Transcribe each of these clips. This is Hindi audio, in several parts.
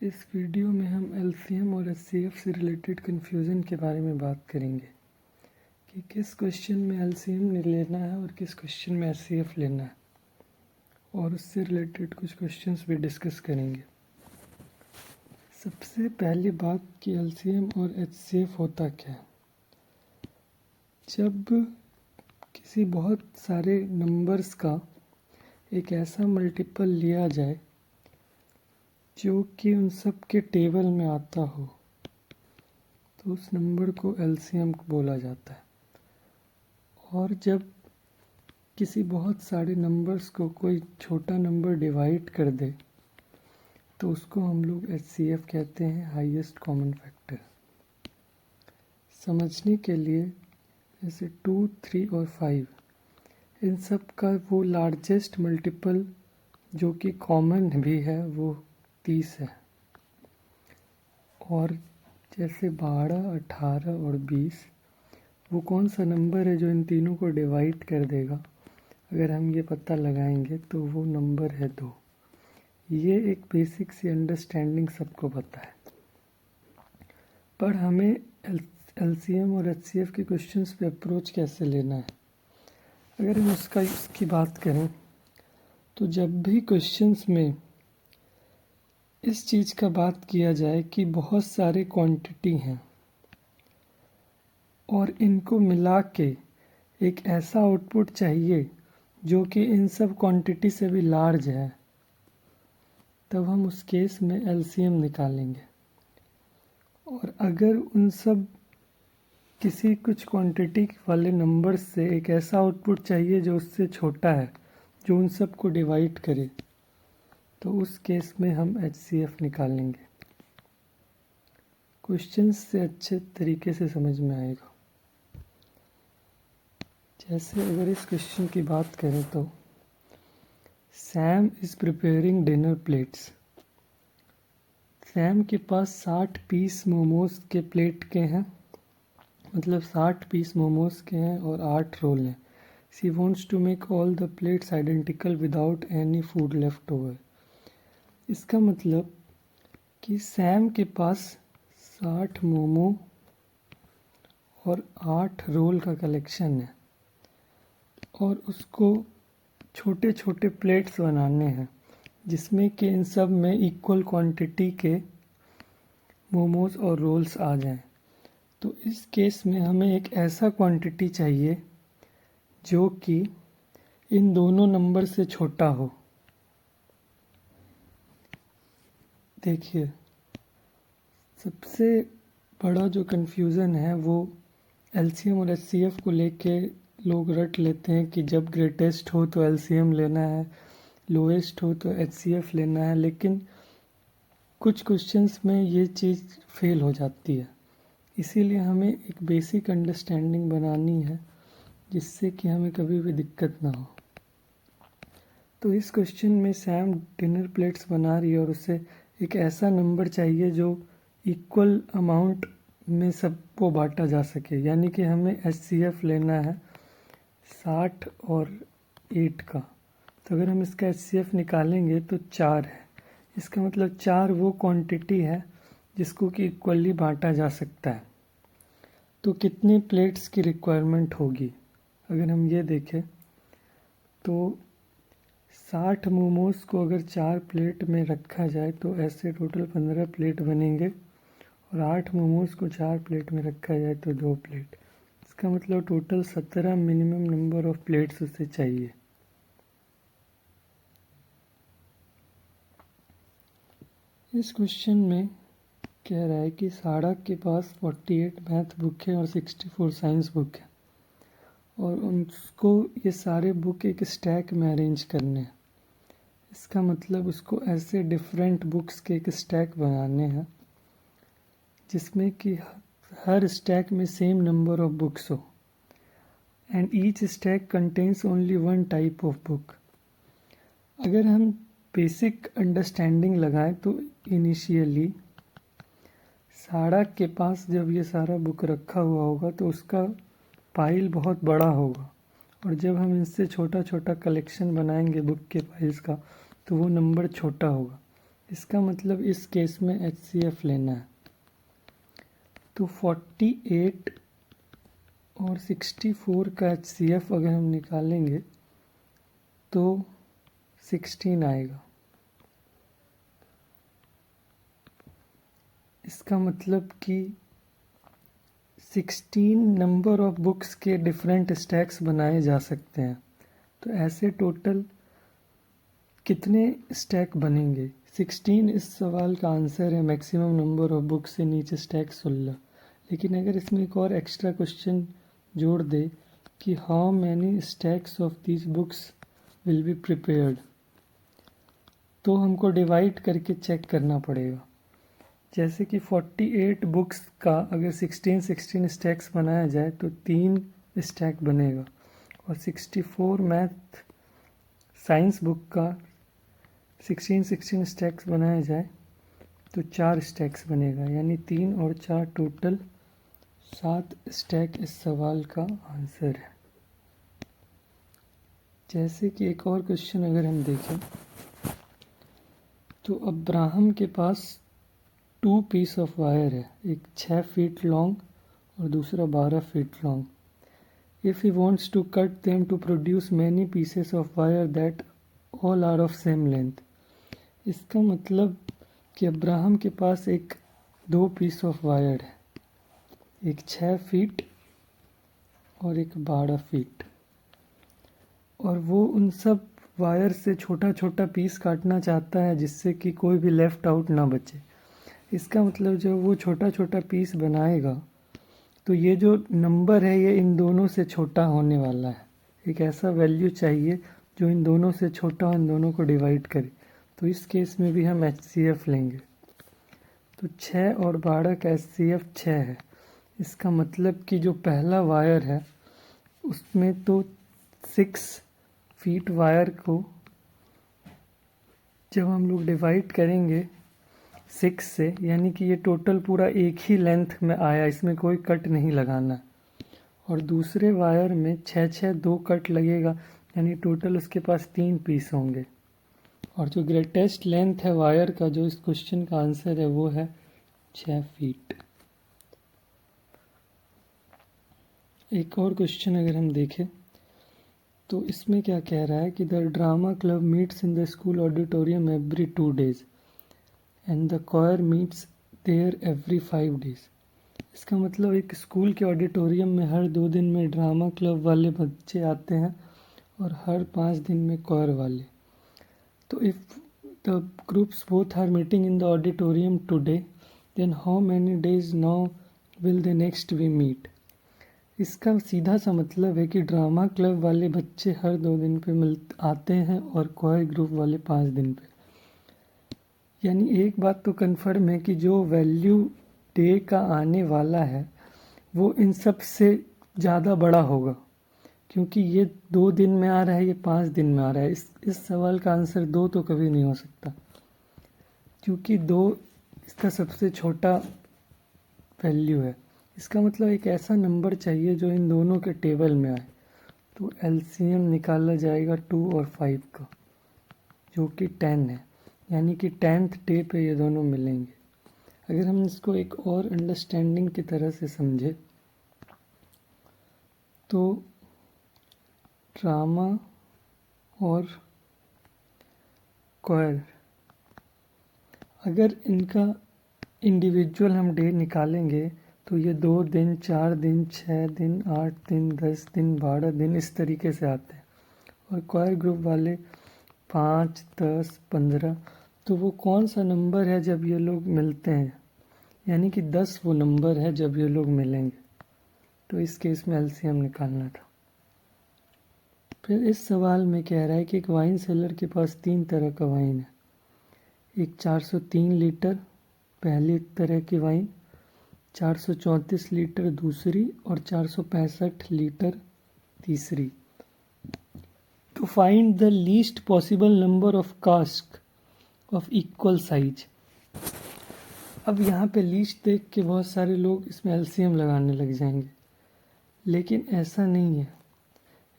इस वीडियो में हम एलसीएम और एचसीएफ से रिलेटेड कन्फ्यूज़न के बारे में बात करेंगे कि किस क्वेश्चन में एलसीएम लेना है और किस क्वेश्चन में एचसीएफ लेना है, और उससे रिलेटेड कुछ क्वेश्चंस भी डिस्कस करेंगे। सबसे पहली बात कि एलसीएम और एचसीएफ होता क्या है। जब किसी बहुत सारे नंबर्स का एक ऐसा मल्टीपल लिया जाए जो कि उन सब के टेबल में आता हो, तो उस नंबर को एलसीएम बोला जाता है। और जब किसी बहुत सारे नंबर्स को कोई छोटा नंबर डिवाइड कर दे तो उसको हम लोग एचसीएफ कहते हैं, हाईएस्ट कॉमन फैक्टर। समझने के लिए जैसे 2, 3 और 5 इन सब का वो लार्जेस्ट मल्टीपल जो कि कॉमन भी है वो 30 है। और जैसे 12, 18 और 20 वो कौन सा नंबर है जो इन तीनों को डिवाइड कर देगा, अगर हम ये पता लगाएंगे तो वो नंबर है 2। ये एक बेसिक सी अंडरस्टैंडिंग सबको पता है, पर हमें एलसीएम और एचसीएफ के क्वेश्चंस पे अप्रोच कैसे लेना है। अगर हम इसकी बात करें तो जब भी क्वेश्चंस में इस चीज़ का बात किया जाए कि बहुत सारे क्वांटिटी हैं और इनको मिला के एक ऐसा आउटपुट चाहिए जो कि इन सब क्वांटिटी से भी लार्ज है, तब हम उस केस में एलसीएम निकालेंगे। और अगर उन सब किसी कुछ क्वांटिटी वाले नंबर से एक ऐसा आउटपुट चाहिए जो उससे छोटा है, जो उन सब को डिवाइड करे, तो उस केस में हम एचसीएफ निकालेंगे। क्वेश्चन से अच्छे तरीके से समझ में आएगा। जैसे अगर इस क्वेश्चन की बात करें तो Sam is preparing dinner plates. Sam के पास 60 पीस मोमोज के प्लेट के हैं, मतलब 60 पीस मोमोज के हैं और 8 रोल हैं। She wants to make all the plates identical without any food left over. इसका मतलब कि सैम के पास 60 मोमो और 8 रोल का कलेक्शन है और उसको छोटे छोटे प्लेट्स बनाने हैं जिसमें कि इन सब में इक्वल क्वांटिटी के मोमोज और रोल्स आ जाएं। तो इस केस में हमें एक ऐसा क्वांटिटी चाहिए जो कि इन दोनों नंबर से छोटा हो। देखिए, सबसे बड़ा जो कन्फ्यूज़न है वो एलसीएम और एचसीएफ को लेके लोग रट लेते हैं कि जब ग्रेटेस्ट हो तो एलसीएम लेना है, लोएस्ट हो तो एचसीएफ लेना है, लेकिन कुछ क्वेश्चंस में ये चीज़ फेल हो जाती है। इसीलिए हमें एक बेसिक अंडरस्टैंडिंग बनानी है जिससे कि हमें कभी भी दिक्कत ना हो। तो इस क्वेश्चन में सैम डिनर प्लेट्स बना रही है और उसे एक ऐसा नंबर चाहिए जो इक्वल अमाउंट में सबको बांटा जा सके, यानी कि हमें एचसीएफ लेना है 60 और 8 का। तो अगर हम इसका एचसीएफ निकालेंगे तो 4 है। इसका मतलब 4 वो क्वांटिटी है जिसको कि इक्वली बांटा जा सकता है। तो कितने प्लेट्स की रिक्वायरमेंट होगी, अगर हम ये देखें तो 60 मोमोज को अगर 4 प्लेट में रखा जाए तो ऐसे टोटल 15 प्लेट बनेंगे, और 8 मोमोज को 4 प्लेट में रखा जाए तो 2 प्लेट। इसका मतलब total 17 minimum number of plates उसे चाहिए। इस क्वेश्चन में कह रहा है कि साड़ा के पास 48 मैथ बुक है और 64 साइंस बुक है, और उसको ये सारे बुक एक स्टैक में अरेंज करने हैं। इसका मतलब उसको ऐसे डिफरेंट बुक्स के एक स्टैक बनाने हैं जिसमें कि हर स्टैक में सेम नंबर ऑफ बुक्स हो, and each stack contains only one type of book. अगर हम बेसिक अंडरस्टैंडिंग लगाएं तो इनिशियली साड़ा के पास जब ये सारा बुक रखा हुआ होगा तो उसका पाइल बहुत बड़ा होगा, और जब हम इनसे छोटा छोटा कलेक्शन बनाएंगे बुक के पाइल्स का तो वो नंबर छोटा होगा। इसका मतलब इस केस में HCF लेना है। तो 48 और 64 का HCF अगर हम निकालेंगे तो 16 आएगा। इसका मतलब कि 16 नंबर ऑफ बुक्स के डिफरेंट स्टैक्स बनाए जा सकते हैं। तो ऐसे टोटल कितने स्टैक बनेंगे? 16 इस सवाल का आंसर है। मैक्सिमम नंबर ऑफ बुक्स से नीचे स्टैक 16। लेकिन अगर इसमें एक और एक्स्ट्रा क्वेश्चन जोड़ दे कि how many stacks of these books will be prepared, तो हमको डिवाइड करके चेक करना पड़ेगा। जैसे कि 48 बुक्स का अगर 16 स्टैक्स बनाया जाए तो 3 स्टैक बनेगा, और 64 मैथ साइंस बुक का 16 स्टैक्स बनाया जाए तो 4 स्टैक्स बनेगा, यानी 3 और 4 टोटल 7 स्टैक इस सवाल का आंसर है। जैसे कि एक और क्वेश्चन अगर हम देखें तो अब्राहम के पास 2 पीस ऑफ वायर है, एक 6 फीट लॉन्ग और दूसरा 12 feet long. If he wants to cut them to produce many pieces of wire that all are of same length. इसका मतलब कि अब्राहम के पास एक 2 पीस ऑफ वायर है, एक 6 फीट और एक 12 फीट, और वो उन सब वायर से छोटा छोटा पीस काटना चाहता है जिससे कि कोई भी लेफ़्ट आउट ना बचे। इसका मतलब जब वो छोटा छोटा पीस बनाएगा तो ये जो नंबर है ये इन दोनों से छोटा होने वाला है। एक ऐसा वैल्यू चाहिए जो इन दोनों से छोटा हो, इन दोनों को डिवाइड करे। तो इस केस में भी हम HCF लेंगे। तो 6 और 12 का HCF 6 है। इसका मतलब कि जो पहला वायर है उसमें तो 6 फीट वायर को जब हम लोग डिवाइड करेंगे 6 से, यानी कि ये टोटल पूरा एक ही लेंथ में आया, इसमें कोई कट नहीं लगाना। और दूसरे वायर में 6 2 कट लगेगा, यानी टोटल उसके पास 3 पीस होंगे। और जो ग्रेटेस्ट लेंथ है वायर का, जो इस क्वेश्चन का आंसर है, वो है 6 फीट। एक और क्वेश्चन अगर हम देखें तो इसमें क्या कह रहा है कि the drama club meets in the school auditorium every 2 days and the choir meets there every 5 days। इसका मतलब एक स्कूल के ऑडिटोरियम में हर 2 दिन में ड्रामा क्लब वाले बच्चे आते हैं और हर 5 दिन में choir वाले। तो if the groups both are meeting in the auditorium today, then how many days now will the next we meet. इसका सीधा सा मतलब है कि ड्रामा क्लब वाले बच्चे हर 2 दिन पे आते हैं और choir ग्रुप वाले 5 दिन पे। यानी एक बात तो कन्फर्म है कि जो वैल्यू डे का आने वाला है वो इन सब से ज़्यादा बड़ा होगा, क्योंकि ये 2 दिन में आ रहा है, ये 5 दिन में आ रहा है। इस सवाल का आंसर 2 तो कभी नहीं हो सकता, क्योंकि 2 इसका सबसे छोटा वैल्यू है। इसका मतलब एक ऐसा नंबर चाहिए जो इन दोनों के टेबल में आए। तो LCM निकाला जाएगा 2 और 5 का, जो कि 10 है, यानी कि 10th डे पे ये दोनों मिलेंगे। अगर हम इसको एक और अंडरस्टैंडिंग की तरह से समझे तो ड्रामा और choir, अगर इनका इंडिविजुअल हम डे निकालेंगे तो ये 2 दिन, 4 दिन, 6 दिन, 8 दिन, 10 दिन, 12 दिन इस तरीके से आते हैं। और choir ग्रुप वाले 5, 10, 15। तो वो कौन सा नंबर है जब ये लोग मिलते हैं? यानी कि 10 वो नंबर है जब ये लोग मिलेंगे। तो इस केस में LCM निकालना था। फिर इस सवाल में कह रहा है कि एक वाइन सेलर के पास 3 तरह का वाइन है। एक 403 लीटर पहली तरह की वाइन, 434 लीटर दूसरी और 465 लीटर तीसरी। तो find the least possible number of cask of equal size. अब यहाँ पे लीस्ट देख के बहुत सारे लोग इसमें LCM लगाने लग जाएंगे, लेकिन ऐसा नहीं है।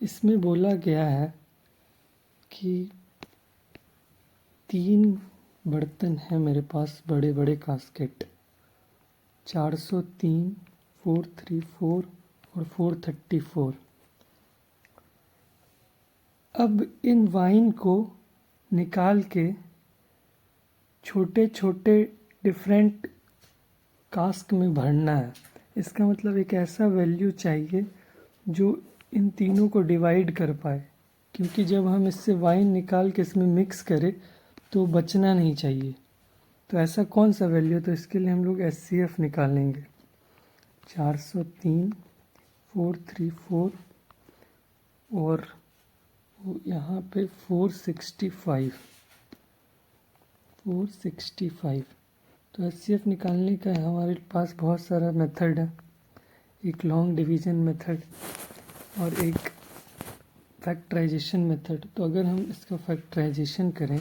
इसमें बोला गया है कि 3 बर्तन है मेरे पास, बड़े बड़े कास्केट, 403, 434 और 434। अब इन वाइन को निकाल के छोटे छोटे डिफरेंट कास्क में भरना है। इसका मतलब एक ऐसा वैल्यू चाहिए जो इन तीनों को डिवाइड कर पाए, क्योंकि जब हम इससे वाइन निकाल के इसमें मिक्स करें तो बचना नहीं चाहिए। तो ऐसा कौन सा वैल्यू, तो इसके लिए हम लोग HCF निकालेंगे। 403, 434 और यहाँ पे 465। तो HCF निकालने का हमारे पास बहुत सारा मेथड है। एक लॉन्ग डिवीज़न मेथड और एक फैक्टराइजेशन मेथड। तो अगर हम इसका फैक्टराइजेशन करें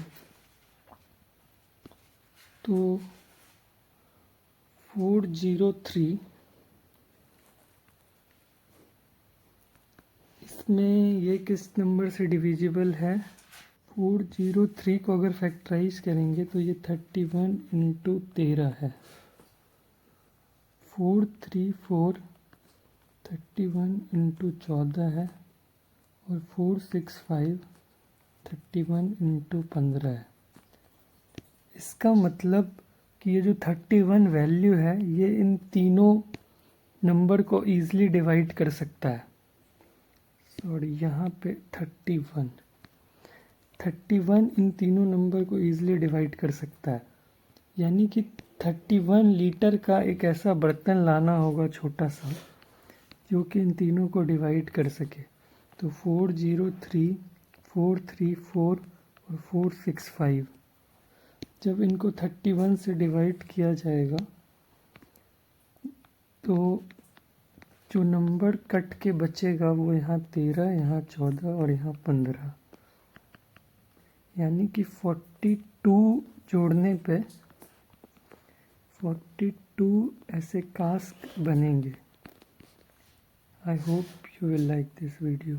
तो 403, इसमें ये किस नंबर से डिविजिबल है? 403 को अगर फैक्टराइज करेंगे तो ये 31 इंटू 13 है। 434 31 इंटू 14 है और 465 31 इंटू 15 है। इसका मतलब कि ये जो 31 वैल्यू है ये इन तीनों नंबर को ईज़िली डिवाइड कर सकता है। सॉरी, यहाँ पे 31 इन तीनों नंबर को ईज़िली डिवाइड कर सकता है। यानी कि 31 लीटर का एक ऐसा बर्तन लाना होगा छोटा सा जो कि इन तीनों को डिवाइड कर सके। तो 403, 434 और 465, जब इनको 31 से डिवाइड किया जाएगा तो जो नंबर कट के बचेगा वो यहाँ 13, यहाँ 14 और यहाँ 15, यानी कि 42 जोड़ने पे 42 ऐसे कास्क बनेंगे। I hope you will like this video.